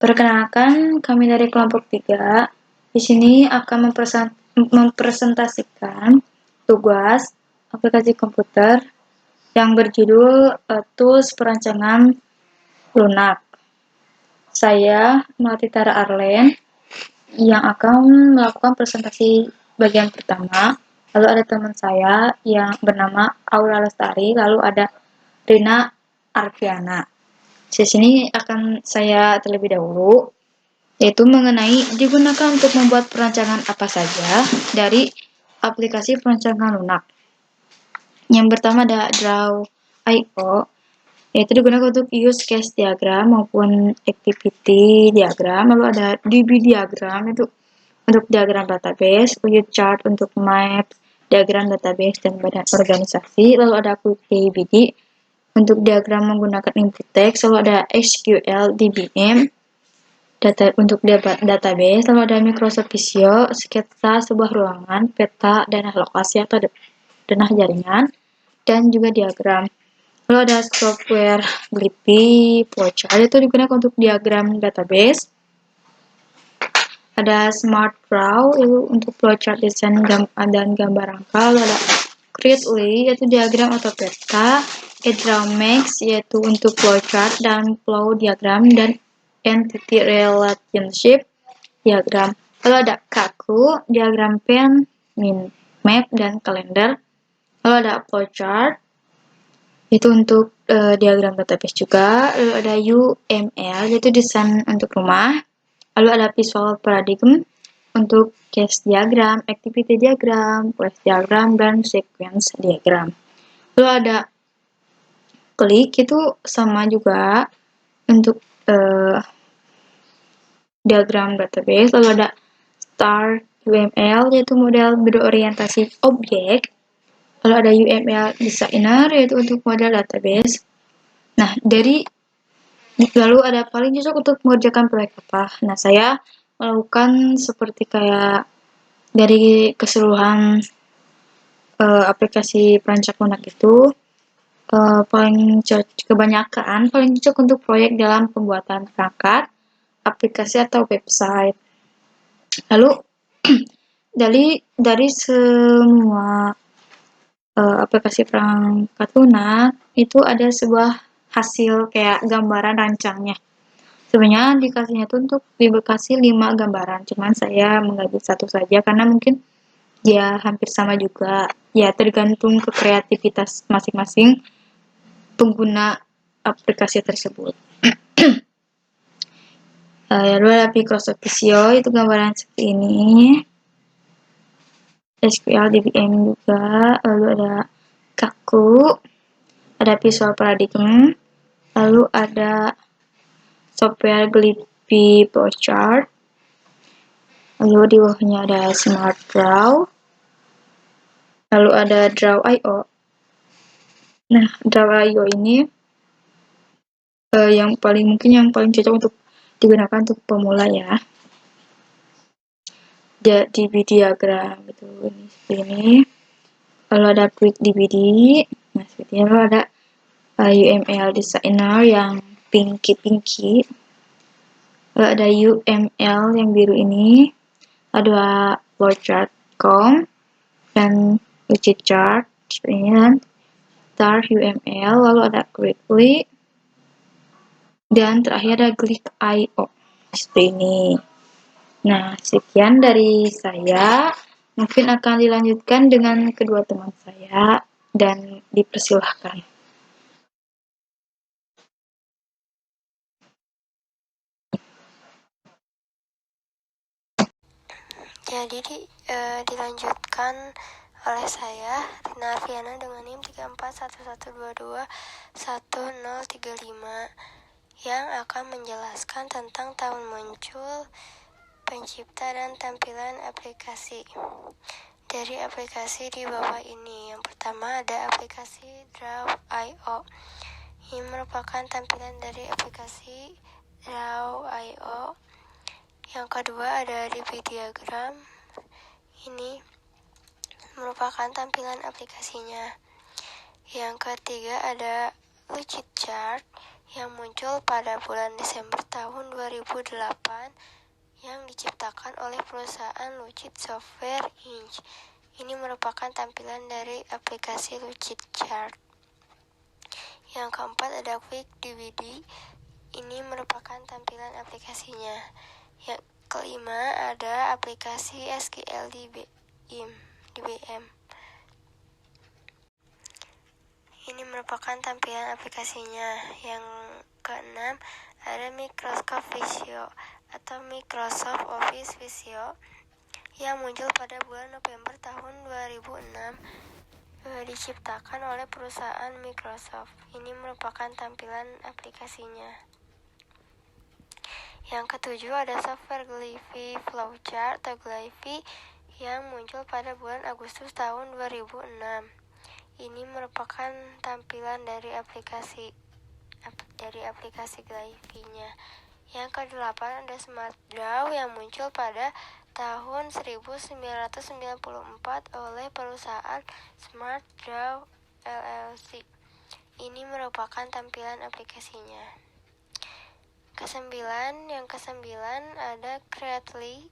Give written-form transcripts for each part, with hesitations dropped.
Perkenalkan, kami dari kelompok 3. Di sini akan mempresentasikan tugas aplikasi komputer yang berjudul Tools Perancangan Lunak. Saya, Melati Tara Arlen, yang akan melakukan presentasi bagian pertama. Lalu ada teman saya yang bernama Aura Lestari, lalu ada Rina Arfiana. Di sini akan saya terlebih dahulu, yaitu mengenai digunakan untuk membuat perancangan apa saja dari aplikasi perancangan lunak. Yang pertama ada Draw.io, yaitu digunakan untuk use case diagram maupun activity diagram. Lalu ada DB diagram, itu untuk diagram database, Qt chart untuk map, diagram database dan badan organisasi. Lalu ada QTBD untuk diagram menggunakan input text. Lalu ada SQL DBM untuk database. Lalu ada Microsoft Visio, sketsa sebuah ruangan, peta, dan lokasi atau denah jaringan, dan juga diagram. Lalu ada software Blippi, flowchart, itu digunakan untuk diagram database. Ada Smart Draw, itu untuk flowchart desain dan gambar angka. Lalu ada Creately, yaitu diagram atau peta. Drawmax, yaitu untuk flowchart dan flow diagram dan entity relationship diagram. Lalu ada Kaku, diagram pen, map, dan kalender. Lalu ada flowchart, itu untuk diagram database juga. Lalu ada UML, yaitu desain untuk rumah. Lalu ada visual paradigm untuk case diagram, activity diagram, class diagram, dan sequence diagram. Lalu ada klik, itu sama juga untuk diagram database. Lalu ada star UML, yaitu model berorientasi objek. Lalu ada UML designer, yaitu untuk model database. Nah, lalu ada paling cocok untuk mengerjakan proyek apa. Nah, saya melakukan seperti kayak dari keseluruhan aplikasi perancang lunak itu, paling cocok untuk proyek dalam pembuatan perangkat, aplikasi atau website. Lalu dari semua aplikasi perangkat lunak itu ada sebuah hasil kayak gambaran rancangnya. Sebenarnya dikasihnya itu untuk dikasih 5 gambaran, cuman saya mengambil satu saja karena mungkin ya hampir sama juga. Ya tergantung ke kreativitas masing-masing pengguna aplikasi tersebut. Lalu ada Microsoft Visio, itu gambaran seperti ini. SQL DBM juga. Lalu ada Kaku, ada visual paradigm. Lalu ada software Blippi flowchart. Lalu di bawahnya ada Smart Draw. Lalu ada Draw.io. Nah, Draw.io ini yang paling cocok untuk digunakan untuk pemula ya. DB diagram gitu, ini seperti ini. Lalu ada quick DBD. Nah, seperti ini. Lalu ada UML designer yang pinky. Lalu ada UML yang biru ini. Ada flowchart.com dan Qt chart seperti ini, dan star UML. Lalu ada quickly, dan terakhir ada Glick.io seperti ini. Nah, sekian dari saya. Mungkin akan dilanjutkan dengan kedua teman saya dan dipersilahkan. Jadi dilanjutkan oleh saya, Rina Arfiana, dengan NIM 3411221035 yang akan menjelaskan tentang tahun muncul, pencipta, dan tampilan aplikasi. Dari aplikasi di bawah ini, yang pertama ada aplikasi Draw.io. Ini merupakan tampilan dari aplikasi Draw.io. Yang kedua ada DB diagram. Ini merupakan tampilan aplikasinya. Yang ketiga ada Qt chart. yang muncul pada bulan Desember tahun 2008 yang diciptakan oleh perusahaan Lucid Software Inc. Ini merupakan tampilan dari aplikasi Lucid Chart. Yang keempat ada Quick DVD. Ini merupakan tampilan aplikasinya. Yang kelima ada aplikasi SQL DBM. Ini merupakan tampilan aplikasinya. Yang keenam ada Microsoft Visio atau Microsoft Office Visio yang muncul pada bulan November tahun 2006 diciptakan oleh perusahaan Microsoft. Ini merupakan tampilan aplikasinya. Yang ketujuh ada software Glyphy Flowchart atau Glyphy yang muncul pada bulan Agustus tahun 2006. Ini merupakan tampilan dari aplikasi Glyphy-nya. Yang kedelapan ada Smart Draw yang muncul pada tahun 1994 oleh perusahaan Smart Draw LLC. Ini merupakan tampilan aplikasinya. Yang kesembilan ada Creately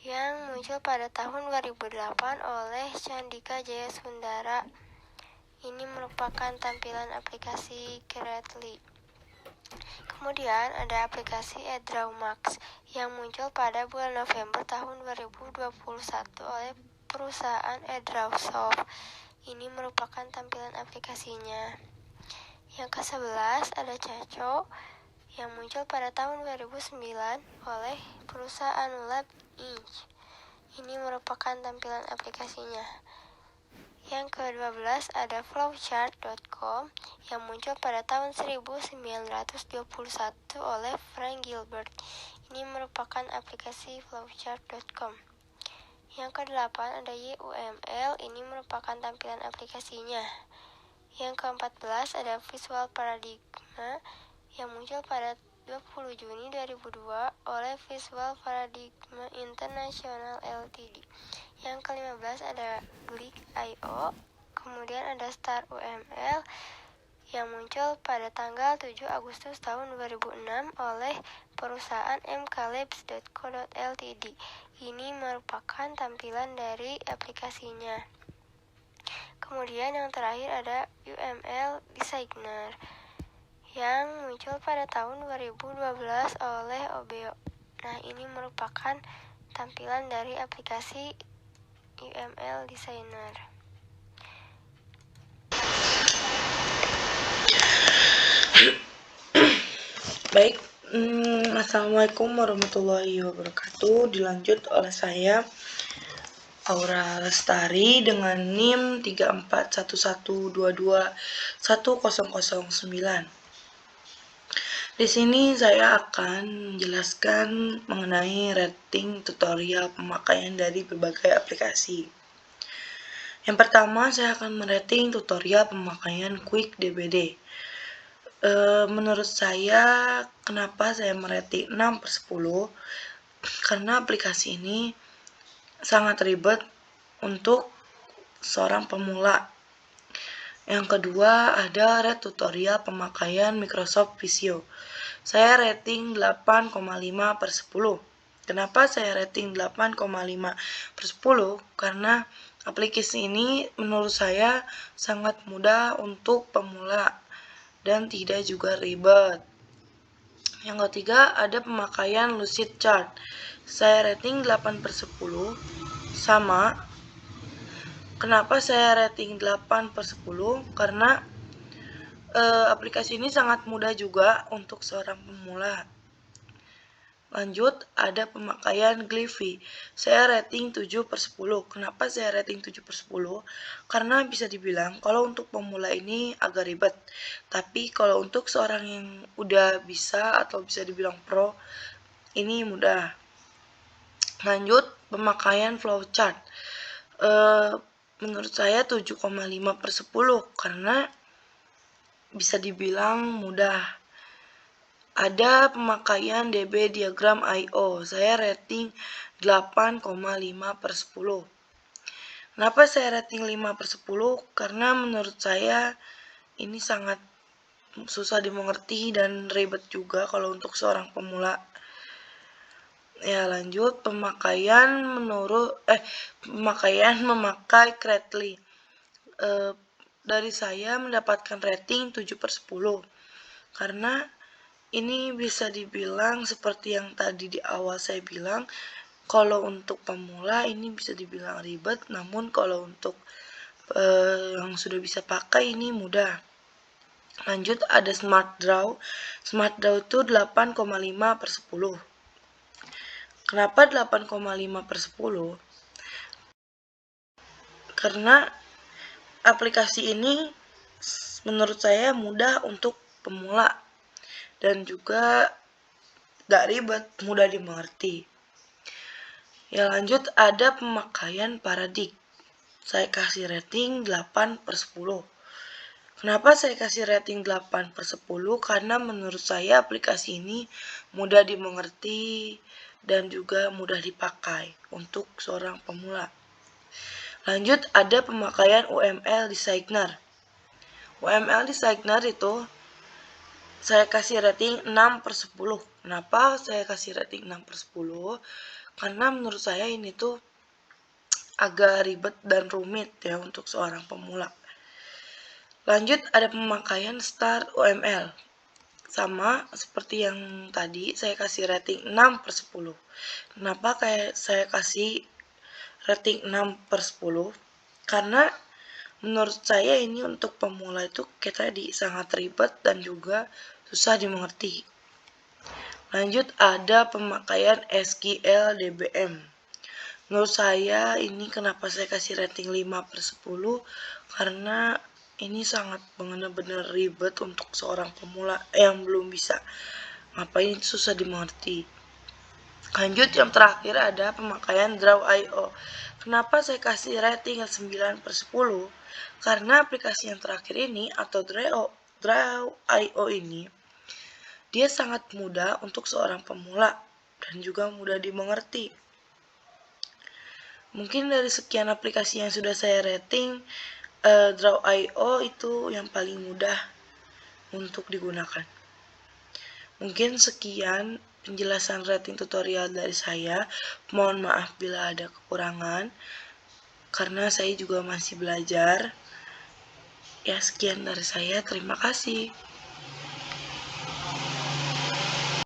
yang muncul pada tahun 2008 oleh Chandika Jayasundara. Ini merupakan tampilan aplikasi Creately. Kemudian ada aplikasi EdrawMax yang muncul pada bulan November tahun 2021 oleh perusahaan EdrawSoft. Ini merupakan tampilan aplikasinya. Yang ke-11 ada Caco yang muncul pada tahun 2009 oleh perusahaan Lab Inc. Ini merupakan tampilan aplikasinya. Yang ke-12 ada flowchart.com yang muncul pada tahun 1921 oleh Frank Gilbert. Ini merupakan aplikasi flowchart.com. Yang ke-8 ada YUML, ini merupakan tampilan aplikasinya. Yang ke-14 ada Visual Paradigma yang muncul pada 20 Juni 2002 oleh Visual Paradigma International Ltd. Yang ke-15 ada Glik.io, kemudian ada Star UML yang muncul pada tanggal 7 Agustus tahun 2006 oleh perusahaan mklabs.co.ltd. Ini merupakan tampilan dari aplikasinya. Kemudian yang terakhir ada UML Designer yang muncul pada tahun 2012 oleh Obeo. Nah, ini merupakan tampilan dari aplikasi UML Designer. Baik, Assalamualaikum warahmatullahi wabarakatuh. Dilanjut oleh saya Aura Lestari dengan NIM 3411221009. Di sini saya akan menjelaskan mengenai rating tutorial pemakaian dari berbagai aplikasi. Yang pertama, saya akan merating tutorial pemakaian Quick DBD. Menurut saya, kenapa saya merating 6/10? Karena aplikasi ini sangat ribet untuk seorang pemula. Yang kedua, ada tutorial pemakaian Microsoft Visio. Saya rating 8,5/10. Kenapa saya rating 8,5/10? Karena aplikasi ini menurut saya sangat mudah untuk pemula dan tidak juga ribet. Yang ketiga, ada pemakaian Lucid Chart. Saya rating 8/10 sama. Kenapa saya rating 8/10? Karena aplikasi ini sangat mudah juga untuk seorang pemula. Lanjut, ada pemakaian Glyphy. Saya rating 7/10. Kenapa saya rating 7/10? Karena bisa dibilang kalau untuk pemula ini agak ribet. Tapi kalau untuk seorang yang udah bisa atau bisa dibilang pro, ini mudah. Lanjut, pemakaian flowchart. Menurut saya 7,5/10 karena bisa dibilang mudah. Ada pemakaian DB Diagram IO. Saya rating 8,5/10. Kenapa saya rating 5/10? Karena menurut saya ini sangat susah dimengerti dan ribet juga kalau untuk seorang pemula. Ya, lanjut pemakaian memakai Credly. Dari saya mendapatkan rating 7/10 karena ini bisa dibilang seperti yang tadi di awal saya bilang, kalau untuk pemula ini bisa dibilang ribet, namun kalau untuk yang sudah bisa pakai ini mudah. Lanjut ada Smart Draw. Smart Draw itu 8,5/10. Kenapa 8,5/10? Karena aplikasi ini menurut saya mudah untuk pemula dan juga gak ribet, mudah dimengerti. Ya, lanjut ada pemakaian Paradig. Saya kasih rating 8/10. Kenapa saya kasih rating 8/10? Karena menurut saya aplikasi ini mudah dimengerti dan juga mudah dipakai untuk seorang pemula. Lanjut ada pemakaian UML Designer. UML Designer itu saya kasih rating 6/10. Kenapa saya kasih rating 6/10? Karena menurut saya ini tuh agak ribet dan rumit ya untuk seorang pemula. Lanjut ada pemakaian Start UML. Sama seperti yang tadi, saya kasih rating 6/10. Kenapa saya kasih rating 6/10? Karena menurut saya ini untuk pemula itu kayak tadi sangat ribet dan juga susah dimengerti. Lanjut ada pemakaian SQL DBM. Menurut saya ini kenapa saya kasih rating 5/10? Karena ini sangat benar-benar ribet untuk seorang pemula yang belum bisa ngapain, susah dimengerti. Lanjut yang terakhir ada pemakaian Draw.io. Kenapa saya kasih rating 9/10? Karena aplikasi yang terakhir ini atau Draw.io ini dia sangat mudah untuk seorang pemula dan juga mudah dimengerti. Mungkin dari sekian aplikasi yang sudah saya rating, Draw.io itu yang paling mudah untuk digunakan. Mungkin sekian penjelasan rating tutorial dari saya. Mohon maaf bila ada kekurangan, karena saya juga masih belajar. Ya, sekian dari saya. Terima kasih.